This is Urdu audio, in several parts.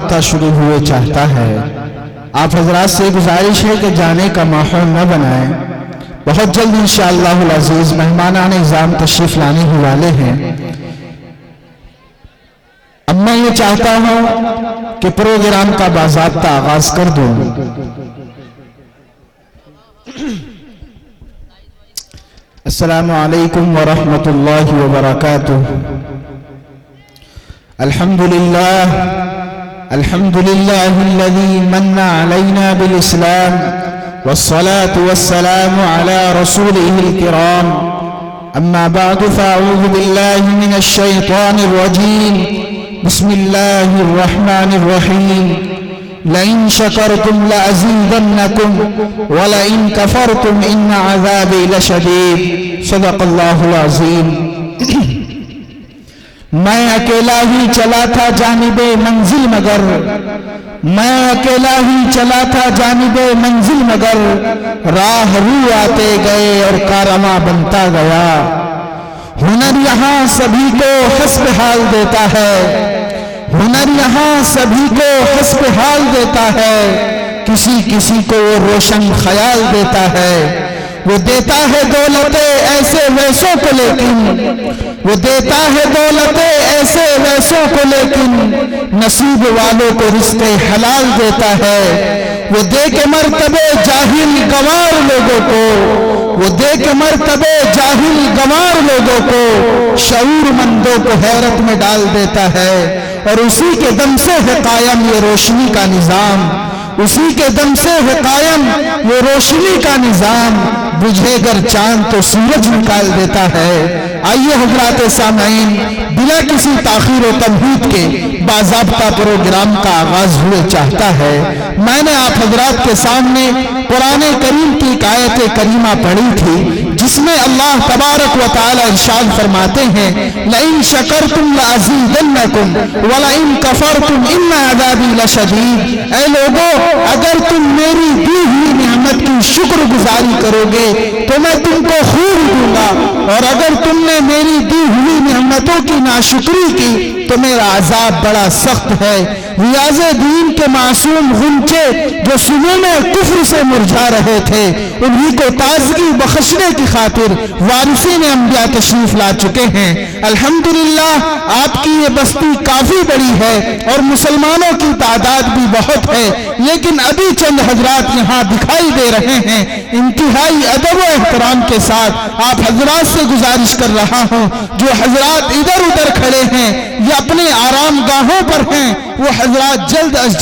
شروع ہوئے چاہتا ہے۔ آپ حضرات سے گزارش ہے کہ جانے کا ماحول نہ بنائیں۔ بہت جلد انشاءاللہ العزیز مہمانان اعظام تشریف لانے ہی والے ہیں۔ اب میں یہ چاہتا ہوں کہ پروگرام کا باضابطہ آغاز کر دوں۔ السلام علیکم ورحمۃ اللہ وبرکاتہ۔ الحمد لله الذي من علينا بالإسلام والصلاة والسلام على رسوله الكرام أما بعد فأعوذ بالله من الشيطان الرجيم بسم الله الرحمن الرحيم لئن شكرتم لأزيدنكم ولئن كفرتم إن عذابي لشديد صدق الله العظيم۔ میں اکیلا ہی چلا تھا جانب منزل مگر، میں اکیلا ہی چلا تھا جانب منزل مگر، راہ رو آتے گئے اور کارواں بنتا گیا۔ ہنر یہاں سبھی کو حسب حال دیتا ہے، ہنر یہاں سبھی کو حسب حال دیتا ہے، کسی کسی کو وہ روشن خیال دیتا ہے۔ وہ دیتا ہے دولتیں ایسے ویسوں کو لیکن، وہ دیتا ہے دولتیں ایسے ویسوں کو لیکن، نصیب والوں کو رزق حلال دیتا ہے۔ وہ دے کے مرتبے جاہل گوار لوگوں کو، وہ دے کے مرتبے جاہل گوار لوگوں کو، شعور مندوں کو حیرت میں ڈال دیتا ہے۔ اور اسی کے دم سے ہے قائم یہ روشنی کا نظام، اسی کے دم سے ہے قائم وہ روشنی کا نظام، بجھے گر چاند تو سورج نکال دیتا ہے۔ آئیے حضرات سامعین، بلا کسی تاخیر و تمہید کے باضابطہ پروگرام کا آغاز ہوئے چاہتا ہے۔ میں نے آپ حضرات کے سامنے قرآن کریم کی ایک آیت کریمہ پڑھی تھی جس میں اللہ تبارک و تعالی ارشاد فرماتے ہیں لئن شکرتم لازیدنکم ولئن کفرتم ان عذابی لشدید۔ اے لوگو، اگر تم میری دی ہوئی نعمت کی شکر گزاری کرو گے تو میں تم کو خوب دوں گا، اور اگر تم نے میری دی ہوئی نعمتوں کی ناشکری کی تو میرا عذاب بڑا سخت ہے۔ ریاض دین کے معصوم غنچے جو سموم کفر سے مرجھا رہے تھے، انہی کو تازگی بخشنے کی خاطر وارثین انبیاء تشریف لا چکے ہیں۔ الحمدللہ آپ کی یہ بستی کافی بڑی ہے اور مسلمانوں کی تعداد بھی بہت ہے، لیکن ابھی چند حضرات یہاں دکھائی دے رہے ہیں۔ انتہائی ادب و احترام کے ساتھ آپ حضرات سے گزارش کر رہا ہوں، جو حضرات ادھر ادھر کھڑے ہیں یا اپنے آرام گاہوں پر ہیں، وہ حضرات جلد از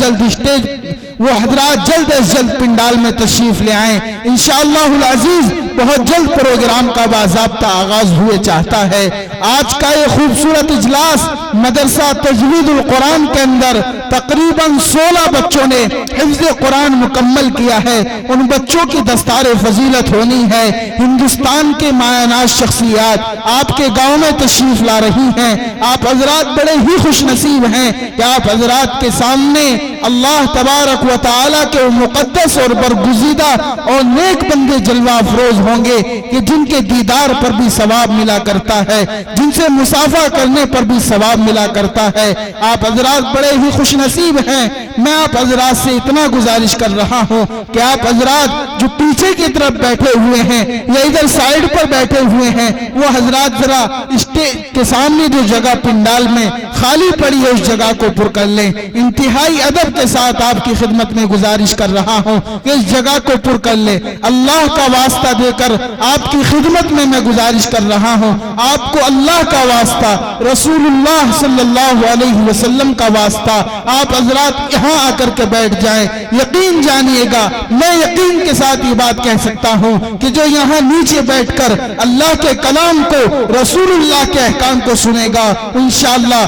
جلد پنڈال میں تشریف لے آئیں۔ انشاءاللہ العزیز بہت جلد پروگرام کا باضابطہ آغاز ہوئے چاہتا ہے۔ آج کا یہ خوبصورت اجلاس مدرسہ تجوید القرآن کے اندر تقریباً 16 بچوں نے حفظ قرآن مکمل کیا ہے۔ ان بچوں کی دستار فضیلت ہونی ہے۔ ہندوستان کے مایہ ناز شخصیات آپ کے گاؤں میں تشریف لا رہی ہیں۔ آپ حضرات بڑے ہی خوش نصیب ہیں کہ آپ حضرات کے سامنے اللہ تبارک و تعالیٰ کے مقدس اور برگزیدہ اور نیک بندے جلوہ افروز ہوں گے کہ جن کے دیدار پر بھی ثواب ملا کرتا ہے، جن سے مصافحہ کرنے پر بھی ثواب ملا کرتا ہے۔ آپ حضرات بڑے ہی خوش نصیب ہیں۔ میں آپ حضرات سے اتنا گزارش کر رہا ہوں کہ آپ حضرات جو پیچھے کی طرف بیٹھے ہوئے ہیں یا ادھر سائیڈ پر بیٹھے ہوئے ہیں، وہ حضرات ذرا اسٹیج کے سامنے جو جگہ پنڈال میں خالی پڑی ہے اس جگہ کو پر کر لیں۔ انتہائی ادب کے ساتھ آپ کی خدمت میں گزارش کر رہا ہوں کہ اس جگہ کو پر کر لیں۔ اللہ کا واسطہ دے کر آپ کی خدمت میں گزارش کر رہا ہوں، آپ کو اللہ کا واسطہ، رسول اللہ صلی اللہ علیہ وسلم کا واسطہ، آپ حضرات یہاں آ کر کے بیٹھ جائیں۔ یقین جانیے گا، میں یقین کے ساتھ یہ بات کہہ سکتا ہوں کہ جو یہاں نیچے بیٹھ کر اللہ کے کلام کو، رسول اللہ کے احکام کو سنے گا، انشاءاللہ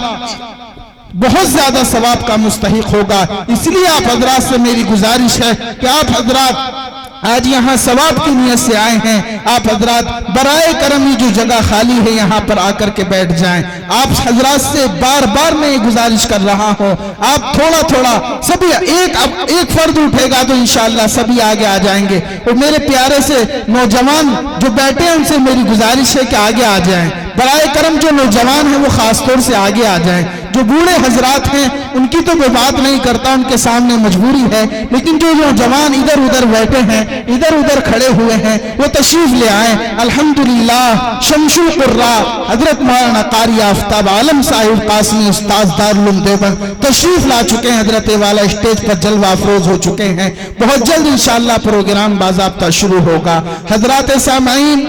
بہت زیادہ ثواب کا مستحق ہوگا۔ اس لیے آپ حضرات سے میری گزارش ہے کہ آپ حضرات آج یہاں ثواب کی نیت سے آئے ہیں، آپ حضرات برائے کرم یہ جو جگہ خالی ہے یہاں پر آ کر کے بیٹھ جائیں۔ آپ حضرات سے بار بار میں یہ گزارش کر رہا ہوں، آپ تھوڑا تھوڑا سبھی ایک فرد اٹھے گا تو انشاءاللہ سبھی آگے آ جائیں گے۔ اور میرے پیارے سے نوجوان جو بیٹھے ہیں ان سے میری گزارش ہے کہ آگے آ جائیں، برائے کرم جو نوجوان ہیں وہ خاص طور سے آگے آ جائیں جو بوڑھے حضرات ہیں ان کی تو میں بات نہیں کرتا، ان کے سامنے مجبوری ہے، لیکن جو جوان ادھر ادھر بیٹھے ہیں، ادھر ادھر کھڑے ہوئے ہیں، وہ تشریف لے آئیں۔ الحمدللہ شمس القراء حضرت مولانا قاری آفتاب عالم صاحب قاسمی استاذ دارالعلوم دیوبند تشریف لا چکے ہیں، حضرت والا اسٹیج پر جلوہ افروز ہو چکے ہیں۔ بہت جلد انشاءاللہ پروگرام باضابطہ شروع ہوگا۔ حضرات سامعین،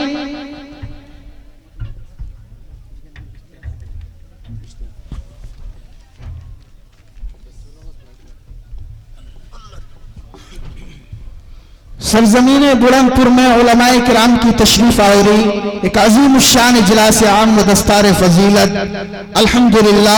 سرزمین بلند پور میں علماء کرام کی تشریف آوری، ایک عظیم الشان اجلاس عام و دستار فضیلت۔ الحمدللہ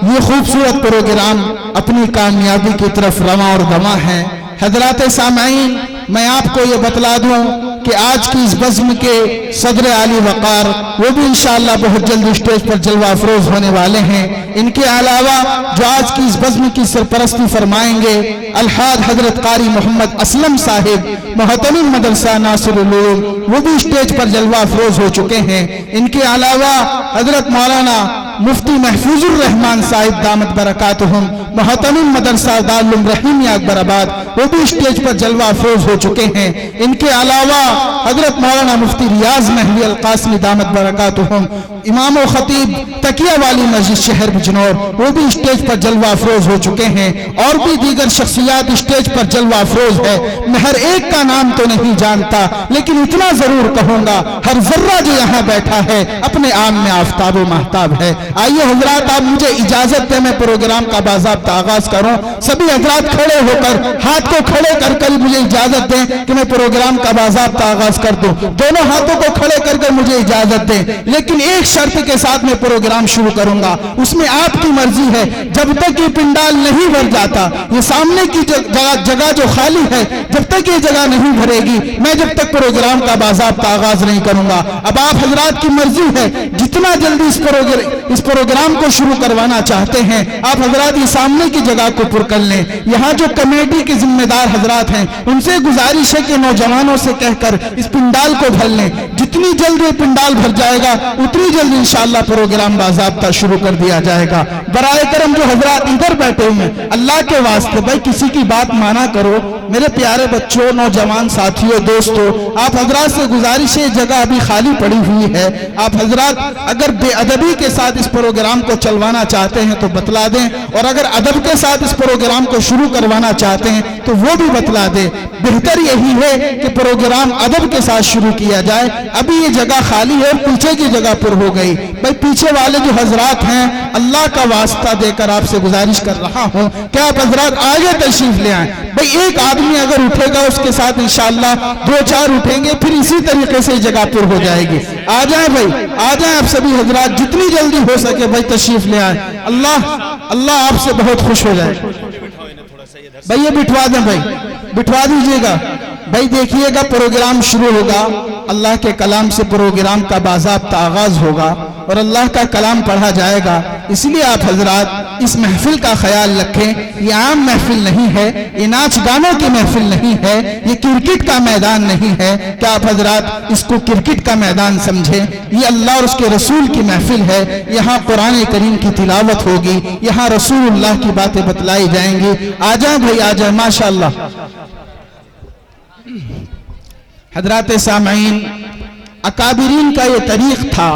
یہ خوبصورت پروگرام اپنی کامیابی کی طرف رواں اور دواں ہے۔ حضرات سامعین، میں آپ کو یہ بتلا دوں کہ آج کی اس بزم کے صدر عالی وقار وہ بھی انشاءاللہ بہت جلد اسٹیج پر جلوہ افروز ہونے والے ہیں۔ ان کے علاوہ جو آج کی اس بزم کی سرپرستی فرمائیں گے الحاج حضرت قاری محمد اسلم صاحب محتمم مدرسہ ناصر العلوم، وہ بھی اسٹیج پر جلوہ افروز ہو چکے ہیں۔ ان کے علاوہ حضرت مولانا مفتی محفوظ الرحمان صاحب دامت برکاتہم محتمم مدرسہ دارالعلوم رحیمیہ اکبر آباد، وہ بھی اسٹیج پر جلوہ افروز ہو چکے ہیں۔ ان کے علاوہ حضرت مولانا مفتی ریاض مہدی القاسمی دامت برکاتہم امام و خطیب تکیہ والی مسجد شہر بجنور، وہ بھی اسٹیج پر جلوہ افروز ہو چکے ہیں۔ اور بھی دیگر شخصیات اسٹیج پر جلوہ افروز ہے۔ میں ہر ایک کا نام تو نہیں جانتا، لیکن اتنا ضرور کہوں گا ہر ذرہ جو یہاں بیٹھا ہے اپنے آن میں آفتاب و مہتاب ہے۔ آئیے حضرات، آپ مجھے اجازت دیں میں پروگرام کا باضابطہ آغاز کروں۔ سبھی حضرات کھڑے ہو کر ہاتھ کو کھڑے کر کر مجھے اجازت دیں کہ میں پروگرام کا باضابطہ آغاز کر دوں۔ دونوں ہاتھوں کو کھڑے کر کر مجھے اجازت دیں، لیکن ایک شرط کے ساتھ میں پروگرام شروع کروں گا، اس میں آپ کی مرضی ہے۔ جب تک یہ پنڈال نہیں بھر جاتا، یہ سامنے کی جگہ جو خالی ہے، جب تک یہ جگہ نہیں بھرے گی، میں جب تک پروگرام کا باضابطہ آغاز نہیں کروں گا۔ اب آپ حضرات کی مرضی ہے، جتنا جلدی اس پروگرام کو شروع کروانا چاہتے ہیں آپ حضرات یہ سامنے کی جگہ کو پر کر لیں۔ یہاں جو کمیٹی کے ذمہ دار حضرات ہیں ان سے گزارش ہے کہ نوجوانوں سے کہہ کر اس پنڈال کو بھر لیں۔ جتنی جلد یہ پنڈال بھر جائے گا اتنی جلد انشاءاللہ پروگرام باضابطہ شروع کر دیا جائے گا۔ برائے کرم جو حضرات ادھر بیٹھے ہوئے ہیں، اللہ کے واسطے بھائی کسی کی بات مانا کرو۔ میرے پیارے بچوں، نوجوان ساتھیوں، دوستوں، آپ حضرات سے گزارش ہے جگہ ابھی خالی پڑی ہوئی ہے۔ آپ حضرات اگر بے ادبی کے ساتھ اس پروگرام کو چلوانا چاہتے ہیں تو بتلا دیں، اور اگر ادب کے ساتھ اس پروگرام کو شروع کروانا چاہتے ہیں تو وہ بھی بتلا دیں۔ بہتر یہی ہے کہ پروگرام ادب کے ساتھ شروع کیا جائے۔ ابھی یہ جگہ خالی ہے اور پیچھے کی جگہ پر ہو گئی۔ بھائی پیچھے والے جو حضرات ہیں، اللہ کا واسطہ دے کر آپ سے گزارش کر رہا ہوں کہ آپ حضرات آگے تشریف لے آئیں۔ بھائی ایک آدمی اگر اٹھے گا اس کے ساتھ انشاءاللہ دو چار اٹھیں گے، پھر اسی طریقے سے جگہ پر ہو جائے گی۔ آ جائیں بھائی، آ جائیں آپ سبھی حضرات، جتنی جلدی ہو سکے بھائی تشریف لے آئیں۔ اللہ آپ سے بہت خوش ہو جائے۔ بھائی یہ بٹھوا دیں، بھائی بٹھوا دیجئے گا۔ بھائی دیکھیے گا پروگرام شروع ہوگا، اللہ کے کلام سے پروگرام کا باضابطہ آغاز ہوگا اور اللہ کا کلام پڑھا جائے گا۔ اس لیے آپ حضرات اس محفل کا خیال رکھیں، یہ عام محفل نہیں ہے، یہ ناچ گانوں کی محفل نہیں ہے، یہ کرکٹ کا میدان نہیں ہے کہ آپ حضرات اس کو کرکٹ کا میدان سمجھیں۔ یہ اللہ اور اس کے رسول کی محفل ہے، یہاں قرآن کریم کی تلاوت ہوگی، یہاں رسول اللہ کی باتیں بتلائی جائیں گی۔ آ جائیں بھائی آ جائیں، ماشاءاللہ۔ حضرات سامعین، اکابرین کا یہ طریق تھا،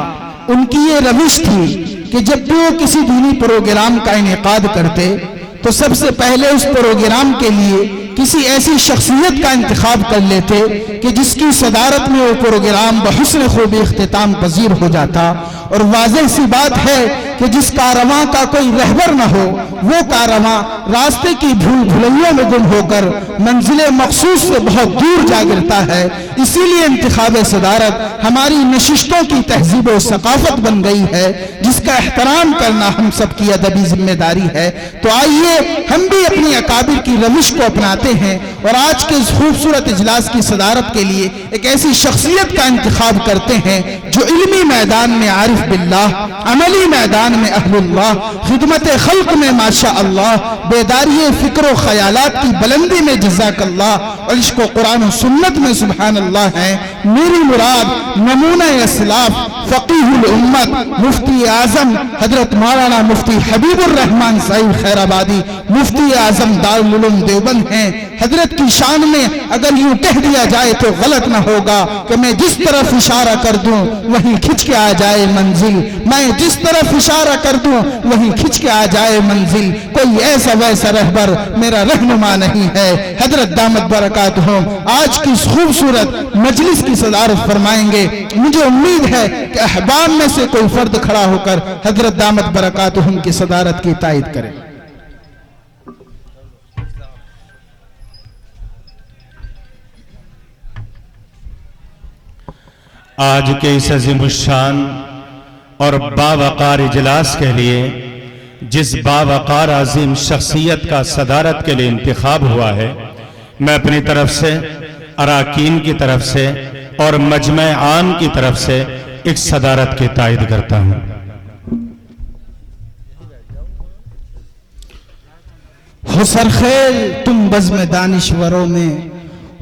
ان کی یہ روش تھی کہ جب بھی وہ کسی دینی پروگرام کا انعقاد کرتے تو سب سے پہلے اس پروگرام کے لیے کسی ایسی شخصیت کا انتخاب کر لیتے کہ جس کی صدارت میں وہ پروگرام بحسن خوبی اختتام پذیر ہو جاتا۔ اور واضح سی بات ہے کہ جس کارواں کا کوئی رہبر نہ ہو، وہ کارواں راستے کی بھول بھلیوں میں گم ہو کر منزل مخصوص سے بہت دور جا گرتا ہے۔ اسی لیے انتخاب صدارت ہماری نشستوں کی تہذیب و ثقافت بن گئی ہے، جس کا احترام کرنا ہم سب کی ادبی ذمہ داری ہے۔ تو آئیے ہم بھی اپنی اکابر کی روش کو اپناتے ہیں اور آج کے اس خوبصورت اجلاس کی صدارت کے لیے ایک ایسی شخصیت کا انتخاب کرتے ہیں جو علمی میدان میں عارف باللہ، عملی میدان میں اہل اللہ، خدمت خلق میں ماشاء اللہ، بیداری فکر و خیالات کی بلندی میں جزاک اللہ، اور عشق و قرآن و سنت میں سبحان اللہ ہے۔ میری مراد نمونہ اسلاف فقیہ الامت مفتی اعظم حضرت مولانا مفتی حبیب الرحمن صاحب خیر آبادی مفتی اعظم دارالعلوم دیوبند ہیں۔ حضرت کی شان میں اگر یوں کہہ دیا جائے تو غلط نہ ہوگا کہ میں جس طرف اشارہ کر دوں وہیں کھچ کے آ جائے منزل، میں جس طرف اشارہ کر دوں وہیں کھچ کے آ جائے منزل، کوئی ایسا ویسا رہبر میرا رہنما نہیں ہے۔ حضرت دامت برکاتہم آج کی اس خوبصورت مجلس کی صدارت فرمائیں گے۔ مجھے امید ہے کہ احباب میں سے کوئی فرد کھڑا ہو کر حضرت دامت برکاتہم کی صدارت کی تائید کرے۔ آج کے اس عظیم الشان اور باوقار اجلاس کے لیے جس باوقار عظیم شخصیت کا صدارت کے لیے انتخاب ہوا ہے، میں اپنی طرف سے، اراکین کی طرف سے اور مجمع عام کی طرف سے ایک صدارت کی تائید کرتا ہوں۔ ہو سرخیل تم بزم دانشوروں میں،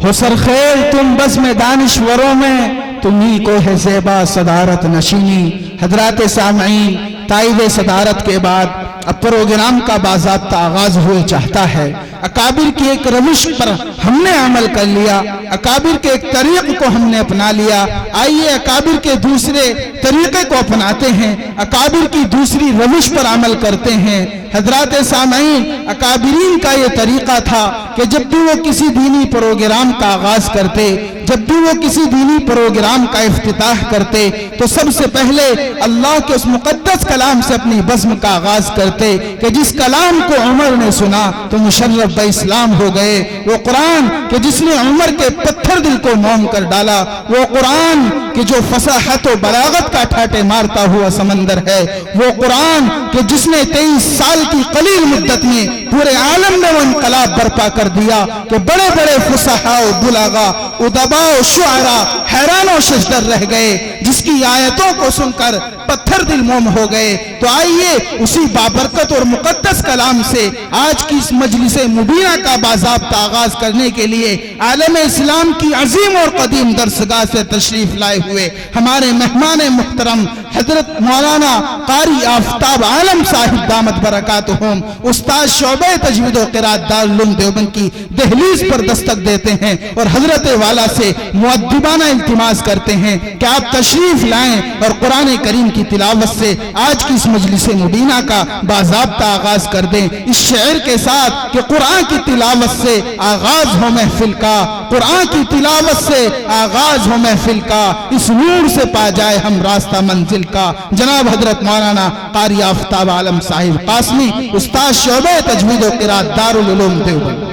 ہو سرخیل تم بزم دانشوروں میں، تمہیں کو ہے زیبا صدارت نشینی۔ حضرات سامعین، تائید صدارت کے بعد اب پروگرام کا باضابطہ آغاز ہوئے چاہتا ہے۔ اکابر کی ایک روش پر ہم نے عمل کر لیا، اکابر کے ایک طریق کو ہم نے اپنا لیا، آئیے اکابر کے دوسرے طریقے کو اپناتے ہیں، اکابر کی دوسری روش پر عمل کرتے ہیں۔ حضرات سامعین، اکابرین کا یہ طریقہ تھا کہ جب بھی وہ کسی دینی پروگرام کا آغاز کرتے، جب بھی وہ کسی دینی پروگرام کا افتتاح کرتے تو سب سے پہلے اللہ کے اس مقدس کلام سے اپنی بزم کا آغاز کرتے کہ جس کلام کو عمر نے سنا تو مشرف اسلام ہو گئے۔ وہ قرآن کہ جس نے عمر کے پتھر دل کو موم کر ڈالا، وہ قرآن کہ جو فصاحت و بلاغت کا ٹھاٹے مارتا ہوا سمندر ہے، وہ قرآن کہ جس نے 23 سال کی قلیل مدت میں پورے عالم میں وہ انقلاب برپا کر دیا کہ بڑے بڑے فصحاء و بلاغا ادباء و شعراء حیران و ششدر رہ گئے، جس کی آیتوں کو سن کر پتھر دل موم ہو گئے۔ تو آئیے اسی بابرکت اور مقدس کلام سے آج کی اس مجلس مبینہ کا باضابطہ آغاز کرنے کے لیے عالم اسلام کی عظیم اور قدیم درسگاہ سے تشریف لائے ہوئے ہمارے مہمان محترم حضرت مولانا قاری آفتاب عالم صاحب دامت برکاتہم استاد شعبہ تجوید و قرات دارالعلوم دیوبند کی دہلیز پر دستک دیتے ہیں اور حضرت والا سے مؤدبانہ التماس کرتے ہیں کہ آپ تشریف لائیں اور قرآن کریم کی تلاوت سے آج کی اس مجلس مبینہ کا باضابطہ آغاز کر دیں، اس شعر کے ساتھ کہ قرآن کی تلاوت سے آغاز ہو محفل کا، قرآن کی تلاوت سے آغاز ہو محفل کا، اس نور سے پا جائے ہم راستہ منزل کا۔ جناب حضرت مولانا قاری آفتاب عالم صاحب قاسمی استاد شعبہ تجوید و قرات دارالعلوم دیوبند۔